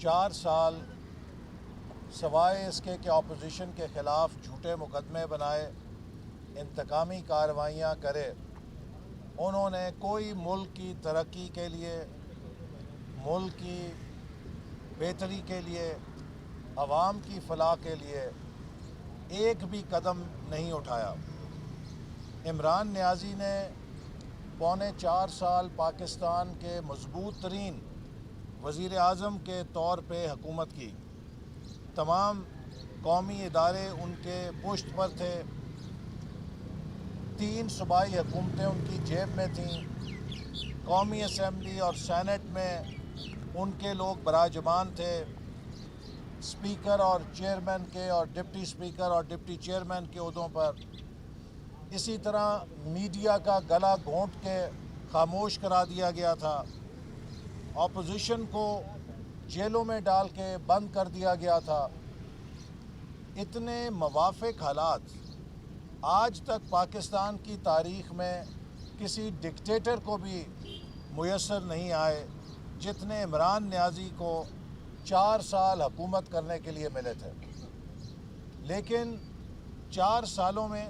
4 سال سوائے اس کے کہ اپوزیشن کے خلاف جھوٹے مقدمے بنائے، انتقامی کارروائیاں کرے، انہوں نے کوئی ملک کی ترقی کے لیے، ملک کی بہتری کے لیے، عوام کی فلاح کے لیے ایک بھی قدم نہیں اٹھایا۔ عمران نیازی نے 4.25 سال پاکستان کے مضبوط ترین وزیر اعظم کے طور پہ حکومت کی۔ تمام قومی ادارے ان کے پشت پر تھے، 3 صوبائی حکومتیں ان کی جیب میں تھیں، قومی اسمبلی اور سینٹ میں ان کے لوگ براجمان تھے، اسپیکر اور چیئرمین کے اور ڈپٹی اسپیکر اور ڈپٹی چیئرمین کے عہدوں پر۔ اسی طرح میڈیا کا گلا گھونٹ کے خاموش کرا دیا گیا تھا، اپوزیشن کو جیلوں میں ڈال کے بند کر دیا گیا تھا۔ اتنے موافق حالات آج تک پاکستان کی تاریخ میں کسی ڈکٹیٹر کو بھی میسر نہیں آئے جتنے عمران نیازی کو 4 سال حکومت کرنے کے لیے ملے تھے۔ لیکن 4 سالوں میں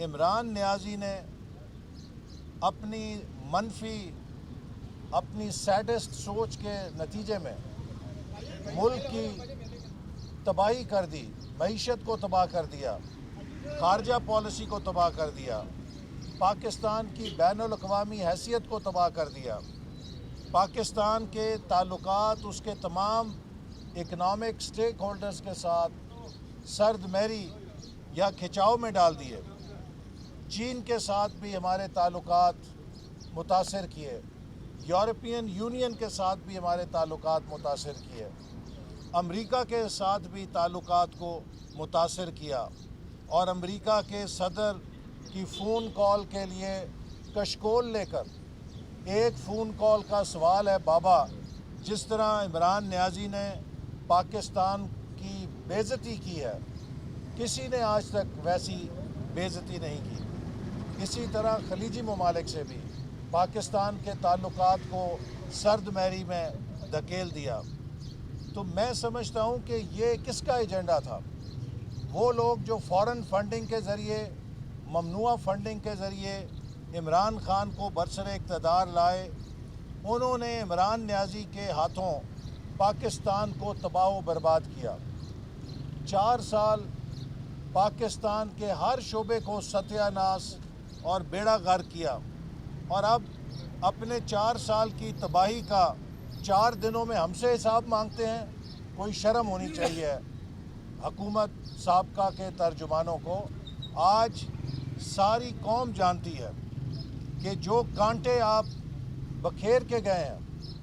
عمران نیازی نے اپنی منفی، اپنی سیڈسٹ سوچ کے نتیجے میں ملک کی تباہی کر دی، معیشت کو تباہ کر دیا، خارجہ پالیسی کو تباہ کر دیا، پاکستان کی بین الاقوامی حیثیت کو تباہ کر دیا، پاکستان کے تعلقات اس کے تمام اکنامک سٹیک ہولڈرز کے ساتھ سرد مہری یا کھچاؤ میں ڈال دیے۔ چین کے ساتھ بھی ہمارے تعلقات متاثر کیے، یورپین یونین کے ساتھ بھی ہمارے تعلقات متاثر کیے، امریکہ کے ساتھ بھی تعلقات کو متاثر کیا، اور امریکہ کے صدر کی فون کال کے لیے کشکول لے کر، ایک فون کال کا سوال ہے بابا، جس طرح عمران نیازی نے پاکستان کی بے عزتی کی ہے، کسی نے آج تک ویسی بے عزتی نہیں کی۔ اسی طرح خلیجی ممالک سے بھی پاکستان کے تعلقات کو سرد مہری میں دھکیل دیا۔ تو میں سمجھتا ہوں کہ یہ کس کا ایجنڈا تھا؟ وہ لوگ جو فورن فنڈنگ کے ذریعے، ممنوعہ فنڈنگ کے ذریعے عمران خان کو برسر اقتدار لائے، انہوں نے عمران نیازی کے ہاتھوں پاکستان کو تباہ و برباد کیا۔ 4 سال پاکستان کے ہر شعبے کو ستیہ ناش اور بیڑا غرق کیا، اور اب اپنے 4 سال کی تباہی کا 4 دنوں میں ہم سے حساب مانگتے ہیں۔ کوئی شرم ہونی چاہیے حکومت سابقہ کے ترجمانوں کو۔ آج ساری قوم جانتی ہے کہ جو کانٹے آپ بکھیر کے گئے ہیں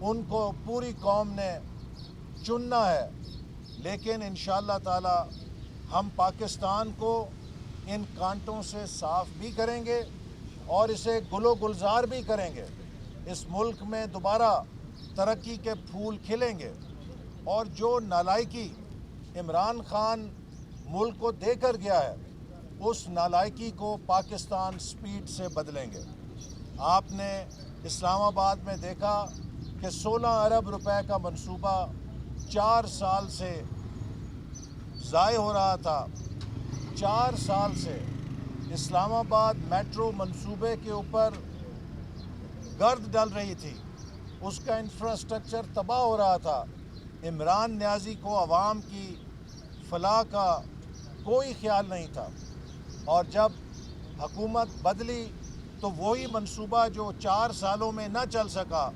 ان کو پوری قوم نے چننا ہے، لیکن انشاءاللہ تعالی ہم پاکستان کو ان کانٹوں سے صاف بھی کریں گے اور اسے گل و گلزار بھی کریں گے۔ اس ملک میں دوبارہ ترقی کے پھول کھلیں گے، اور جو نالائکی عمران خان ملک کو دے کر گیا ہے اس نالائکی کو پاکستان سپیڈ سے بدلیں گے۔ آپ نے اسلام آباد میں دیکھا کہ 16 ارب روپے کا منصوبہ 4 سال سے ضائع ہو رہا تھا۔ 4 سال سے اسلام آباد میٹرو منصوبے کے اوپر گرد ڈل رہی تھی، اس کا انفراسٹرکچر تباہ ہو رہا تھا۔ عمران نیازی کو عوام کی فلاح کا کوئی خیال نہیں تھا، اور جب حکومت بدلی تو وہی منصوبہ جو 4 سالوں میں نہ چل سکا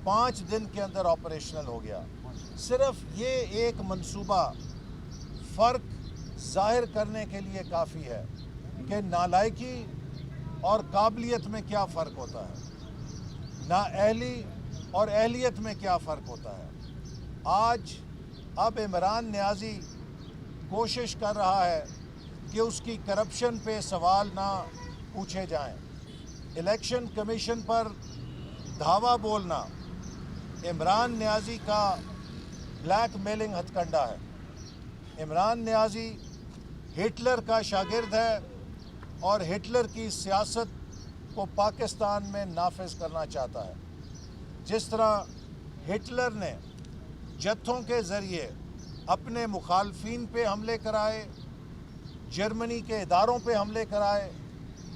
5 دن کے اندر آپریشنل ہو گیا۔ صرف یہ ایک منصوبہ فرق ظاہر کرنے کے لیے کافی ہے کہ نالائکی اور قابلیت میں کیا فرق ہوتا ہے، نااہلی اور اہلیت میں کیا فرق ہوتا ہے۔ آج اب عمران نیازی کوشش کر رہا ہے کہ اس کی کرپشن پہ سوال نہ پوچھے جائیں۔ الیکشن کمیشن پر دھاوا بولنا عمران نیازی کا بلیک میلنگ ہتھ کنڈا ہے۔ عمران نیازی ہٹلر کا شاگرد ہے اور ہٹلر کی سیاست کو پاکستان میں نافذ کرنا چاہتا ہے۔ جس طرح ہٹلر نے جتھوں کے ذریعے اپنے مخالفین پہ حملے کرائے، جرمنی کے اداروں پہ حملے کرائے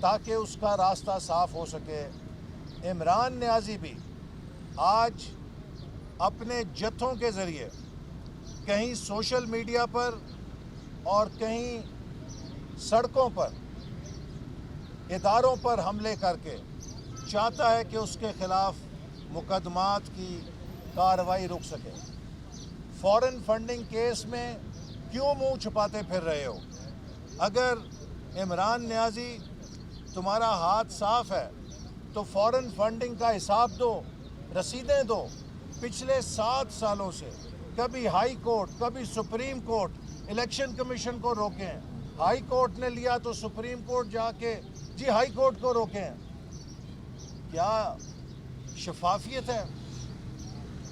تاکہ اس کا راستہ صاف ہو سکے۔ عمران نیازی بھی آج اپنے جتھوں کے ذریعے کہیں سوشل میڈیا پر اور کہیں سڑکوں پر اداروں پر حملے کر کے چاہتا ہے کہ اس کے خلاف مقدمات کی کارروائی رک سکے۔ فورن فنڈنگ کیس میں کیوں منہ چھپاتے پھر رہے ہو؟ اگر عمران نیازی تمہارا ہاتھ صاف ہے تو فورن فنڈنگ کا حساب دو، رسیدیں دو۔ پچھلے 7 سالوں سے کبھی ہائی کورٹ، کبھی سپریم کورٹ الیکشن کمیشن کو روکے ہیں، ہائی کورٹ نے لیا تو سپریم کورٹ جا کے ہائی کورٹ کو روکے ہیں۔ کیا شفافیت ہے؟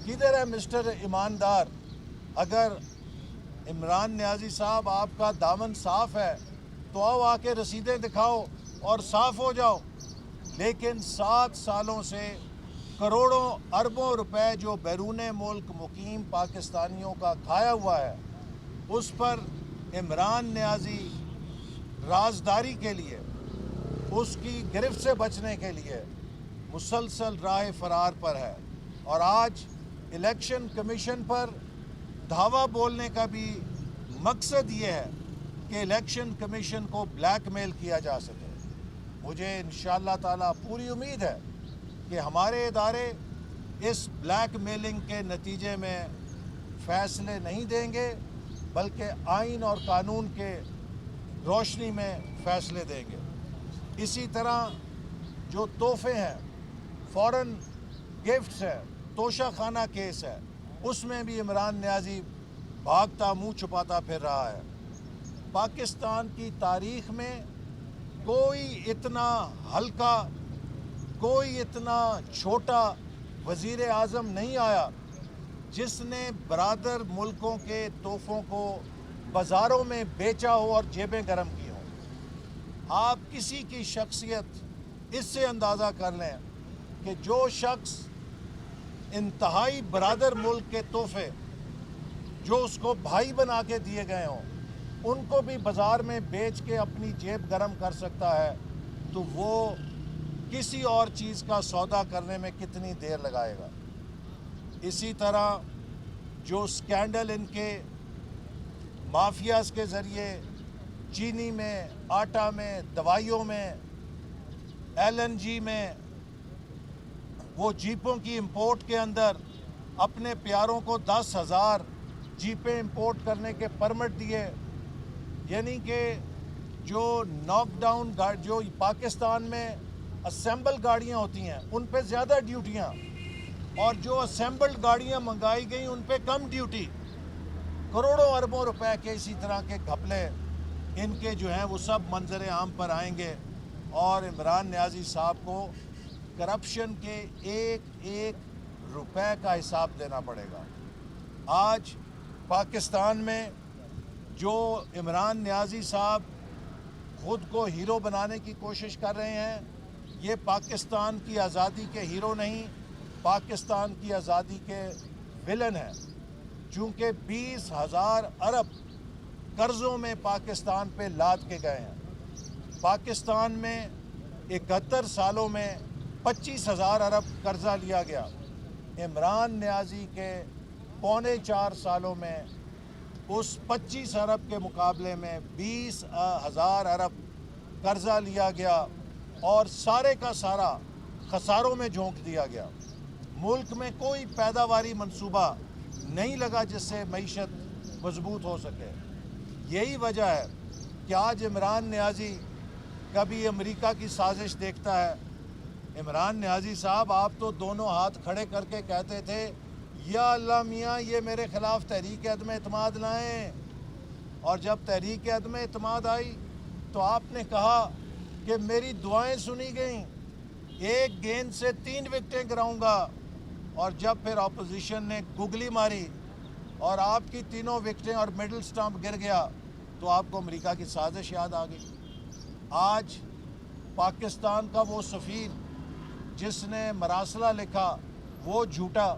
کدھر ہے مسٹر ایماندار؟ اگر عمران نیازی صاحب آپ کا دامن صاف ہے تو آؤ آ کے رسیدیں دکھاؤ اور صاف ہو جاؤ۔ لیکن 7 سالوں سے کروڑوں اربوں روپے جو بیرون ملک مقیم پاکستانیوں کا کھایا ہوا ہے، اس پر عمران نیازی رازداری کے لیے، اس کی گرفت سے بچنے کے لیے مسلسل راہ فرار پر ہے۔ اور آج الیکشن کمیشن پر دھاوا بولنے کا بھی مقصد یہ ہے کہ الیکشن کمیشن کو بلیک میل کیا جا سکے۔ مجھے انشاءاللہ تعالیٰ پوری امید ہے کہ ہمارے ادارے اس بلیک میلنگ کے نتیجے میں فیصلے نہیں دیں گے، بلکہ آئین اور قانون کے روشنی میں فیصلے دیں گے۔ اسی طرح جو تحفے ہیں، فورن گفٹس ہیں، توشہ خانہ کیس ہے، اس میں بھی عمران نیازی بھاگتا منہ چھپاتا پھر رہا ہے۔ پاکستان کی تاریخ میں کوئی اتنا ہلکا، کوئی اتنا چھوٹا وزیر اعظم نہیں آیا جس نے برادر ملکوں کے تحفوں کو بازاروں میں بیچا ہو اور جیبیں گرم کی ہوں۔ آپ کسی کی شخصیت اس سے اندازہ کر لیں کہ جو شخص انتہائی برادر ملک کے تحفے جو اس کو بھائی بنا کے دیے گئے ہوں، ان کو بھی بازار میں بیچ کے اپنی جیب گرم کر سکتا ہے، تو وہ کسی اور چیز کا سودا کرنے میں کتنی دیر لگائے گا۔ اسی طرح جو سکینڈل ان کے مافیاز کے ذریعے چینی میں، آٹا میں، دوائیوں میں، LNG میں، وہ جیپوں کی امپورٹ کے اندر اپنے پیاروں کو 10,000 جیپیں امپورٹ کرنے کے پرمٹ دیے، یعنی کہ جو ناک ڈاؤن جو پاکستان میں اسمبل گاڑیاں ہوتی ہیں ان پہ زیادہ ڈیوٹیاں، اور جو اسمبلڈ گاڑیاں منگائی گئیں ان پہ کم ڈیوٹی۔ کروڑوں اربوں روپے کے اسی طرح کے گھپلے ان کے جو ہیں وہ سب منظر عام پر آئیں گے، اور عمران نیازی صاحب کو کرپشن کے ایک ایک روپے کا حساب دینا پڑے گا۔ آج پاکستان میں جو عمران نیازی صاحب خود کو ہیرو بنانے کی کوشش کر رہے ہیں، یہ پاکستان کی آزادی کے ہیرو نہیں، پاکستان کی آزادی کے ولن ہیں، چونکہ 20,000 ارب قرضوں میں پاکستان پہ لاد کے گئے ہیں۔ پاکستان میں 71 سالوں میں 25,000 ارب قرضہ لیا گیا۔ عمران نیازی کے 3.25 سالوں میں اس 25 ارب کے مقابلے میں 20,000 ارب قرضہ لیا گیا اور سارے کا سارا خساروں میں جھونک دیا گیا۔ ملک میں کوئی پیداواری منصوبہ نہیں لگا جس سے معیشت مضبوط ہو سکے۔ یہی وجہ ہے کہ آج عمران نیازی کبھی امریکہ کی سازش دیکھتا ہے۔ عمران نیازی صاحب، آپ تو دونوں ہاتھ کھڑے کر کے کہتے تھے یا اللہ میاں یہ میرے خلاف تحریک عدم اعتماد لائیں، اور جب تحریک عدم اعتماد آئی تو آپ نے کہا کہ میری دعائیں سنی گئیں، 1 گیند سے 3 وکٹیں گراؤں گا، اور جب پھر اپوزیشن نے گگلی ماری اور آپ کی 3 وکٹیں اور مڈل سٹمپ گر گیا تو آپ کو امریکہ کی سازش یاد آ گئی۔ آج پاکستان کا وہ سفیر جس نے مراسلہ لکھا وہ جھوٹا،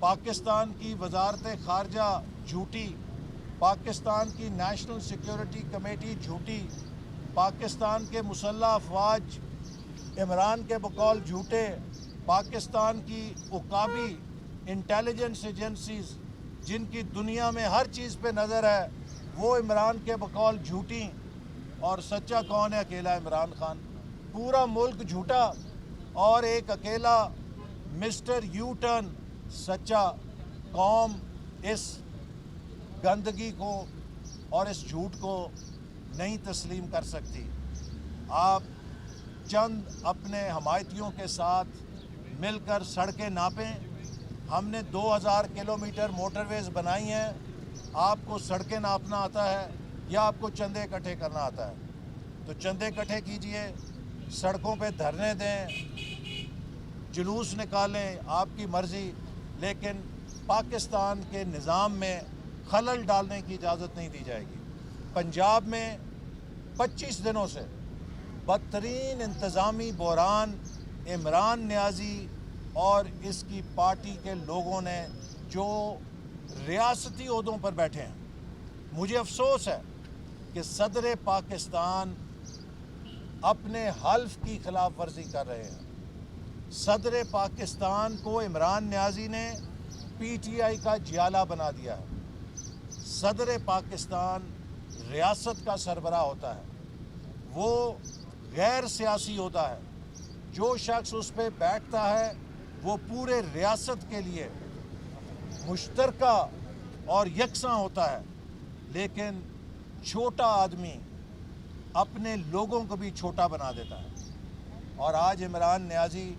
پاکستان کی وزارت خارجہ جھوٹی، پاکستان کی نیشنل سیکیورٹی کمیٹی جھوٹی، پاکستان کے مسلح افواج عمران کے بقول جھوٹے، پاکستان کی عقابی انٹیلیجنس ایجنسیز جن کی دنیا میں ہر چیز پہ نظر ہے وہ عمران کے بقول جھوٹی، اور سچا کون ہے؟ اکیلا عمران خان۔ پورا ملک جھوٹا اور ایک اکیلا مسٹر یو ٹرن سچا۔ قوم اس گندگی کو اور اس جھوٹ کو نہیں تسلیم کر سکتی۔ آپ چند اپنے حمایتیوں کے ساتھ مل کر سڑکیں ناپیں۔ ہم نے 2000 کلومیٹر موٹر ویز بنائی ہیں۔ آپ کو سڑکیں ناپنا آتا ہے یا آپ کو چندے اکٹھے کرنا آتا ہے؟ تو چندے اکٹھے کیجئے، سڑکوں پہ دھرنے دیں، جلوس نکالیں، آپ کی مرضی، لیکن پاکستان کے نظام میں خلل ڈالنے کی اجازت نہیں دی جائے گی۔ پنجاب میں 25 دنوں سے بدترین انتظامی بحران عمران نیازی اور اس کی پارٹی کے لوگوں نے جو ریاستی عہدوں پر بیٹھے ہیں۔ مجھے افسوس ہے کہ صدر پاکستان اپنے حلف کی خلاف ورزی کر رہے ہیں۔ صدر پاکستان کو عمران نیازی نے پی ٹی آئی کا جیالہ بنا دیا ہے۔ صدر پاکستان ریاست کا سربراہ ہوتا ہے، وہ غیر سیاسی ہوتا ہے۔ جو شخص اس پہ بیٹھتا ہے وہ پورے ریاست کے لیے مشترکہ اور یکساں ہوتا ہے، لیکن چھوٹا آدمی اپنے لوگوں کو بھی چھوٹا بنا دیتا ہے۔ اور آج عمران نیازی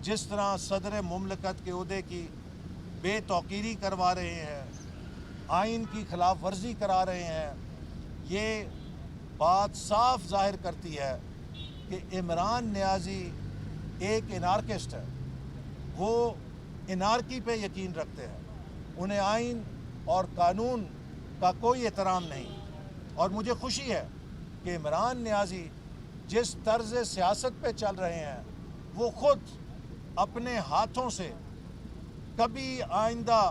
جس طرح صدر مملکت کے عہدے کی بے توقیری کروا رہے ہیں، آئین کی خلاف ورزی کرا رہے ہیں، یہ بات صاف ظاہر کرتی ہے کہ عمران نیازی ایک انارکسٹ ہے۔ وہ انارکی پہ یقین رکھتے ہیں، انہیں آئین اور قانون کا کوئی احترام نہیں۔ اور مجھے خوشی ہے کہ عمران نیازی جس طرز سیاست پہ چل رہے ہیں وہ خود اپنے ہاتھوں سے کبھی آئندہ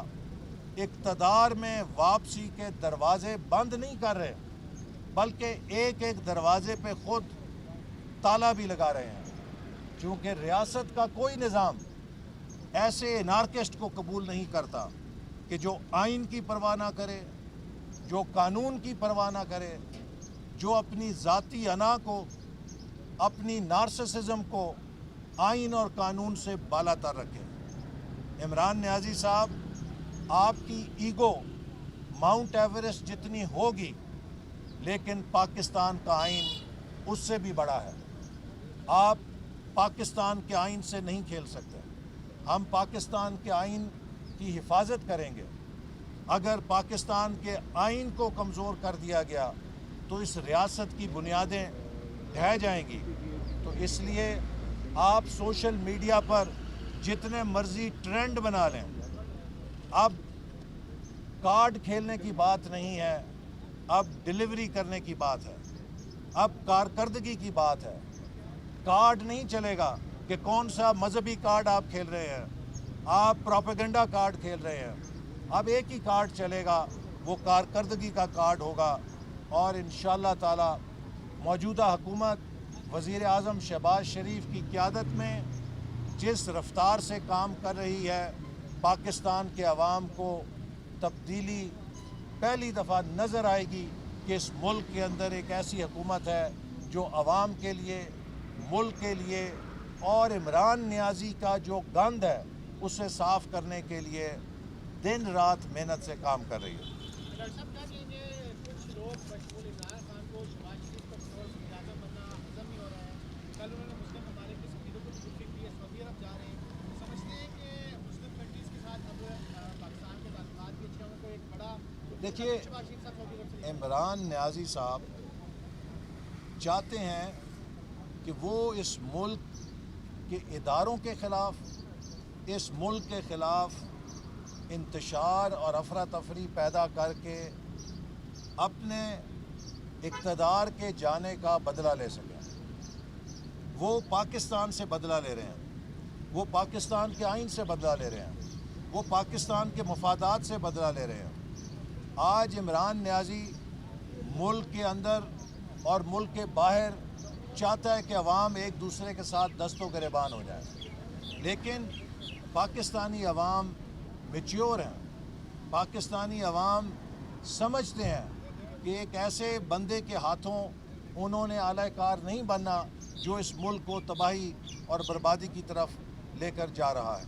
اقتدار میں واپسی کے دروازے بند نہیں کر رہے، بلکہ ایک ایک دروازے پہ خود تالا بھی لگا رہے ہیں، چونکہ ریاست کا کوئی نظام ایسے انارکسٹ کو قبول نہیں کرتا کہ جو آئین کی پرواہ نہ کرے، جو قانون کی پرواہ نہ کرے، جو اپنی ذاتی انا کو، اپنی نارسسزم کو آئین اور قانون سے بالا تر رکھے۔ عمران نیازی صاحب، آپ کی ایگو ماؤنٹ ایورسٹ جتنی ہوگی، لیکن پاکستان کا آئین اس سے بھی بڑا ہے۔ آپ پاکستان کے آئین سے نہیں کھیل سکتے۔ ہم پاکستان کے آئین کی حفاظت کریں گے۔ اگر پاکستان کے آئین کو کمزور کر دیا گیا تو اس ریاست کی بنیادیں ڈھہ جائیں گی۔ تو اس لیے آپ سوشل میڈیا پر جتنے مرضی ٹرینڈ بنا لیں، اب کارڈ کھیلنے کی بات نہیں ہے، اب ڈیلیوری کرنے کی بات ہے، اب کارکردگی کی بات ہے۔ کارڈ نہیں چلے گا کہ کون سا مذہبی کارڈ آپ کھیل رہے ہیں، آپ پروپیگنڈا کارڈ کھیل رہے ہیں۔ اب ایک ہی کارڈ چلے گا، وہ کارکردگی کا کارڈ ہوگا۔ اور انشاءاللہ تعالی موجودہ حکومت وزیر اعظم شہباز شریف کی قیادت میں جس رفتار سے کام کر رہی ہے، پاکستان کے عوام کو تبدیلی پہلی دفعہ نظر آئے گی کہ اس ملک کے اندر ایک ایسی حکومت ہے جو عوام کے لیے، ملک کے لیے اور عمران نیازی کا جو گند ہے اسے صاف کرنے کے لیے دن رات محنت سے کام کر رہی ہے۔ ڈاکٹر صاحب، کیا کہیں کچھ لوگ مشغول عمران خان کو شہباز شریف کا بطور وزیراعظم بننا ہضم نہیں ہو رہا ہے؟ کل انہوں نے مسلم ممالک کی سفیروں کو بریفنگ کی ہے، سعودی عرب جا رہے ہیں، سمجھتے ہیں کہ مسلم کنٹریز کے ساتھ اب پاکستان کے تعلقات بھی اچھے ہوں، کو ایک بڑا دیکھیے، شہباز شریف صاحب سعودی عرب سے عمران نیازی صاحب چاہتے ہیں کہ وہ اس ملک کے اداروں کے خلاف، اس ملک کے خلاف انتشار اور افراتفری پیدا کر کے اپنے اقتدار کے جانے کا بدلہ لے سکیں۔ وہ پاکستان سے بدلہ لے رہے ہیں، وہ پاکستان کے آئین سے بدلہ لے رہے ہیں۔ وہ پاکستان کے مفادات سے بدلہ لے رہے ہیں۔ آج عمران نیازی ملک کے اندر اور ملک کے باہر چاہتا ہے کہ عوام ایک دوسرے کے ساتھ دست و گریبان ہو جائے، لیکن پاکستانی عوام میچیور ہیں، پاکستانی عوام سمجھتے ہیں کہ ایک ایسے بندے کے ہاتھوں انہوں نے اعلی کار نہیں بننا جو اس ملک کو تباہی اور بربادی کی طرف لے کر جا رہا ہے۔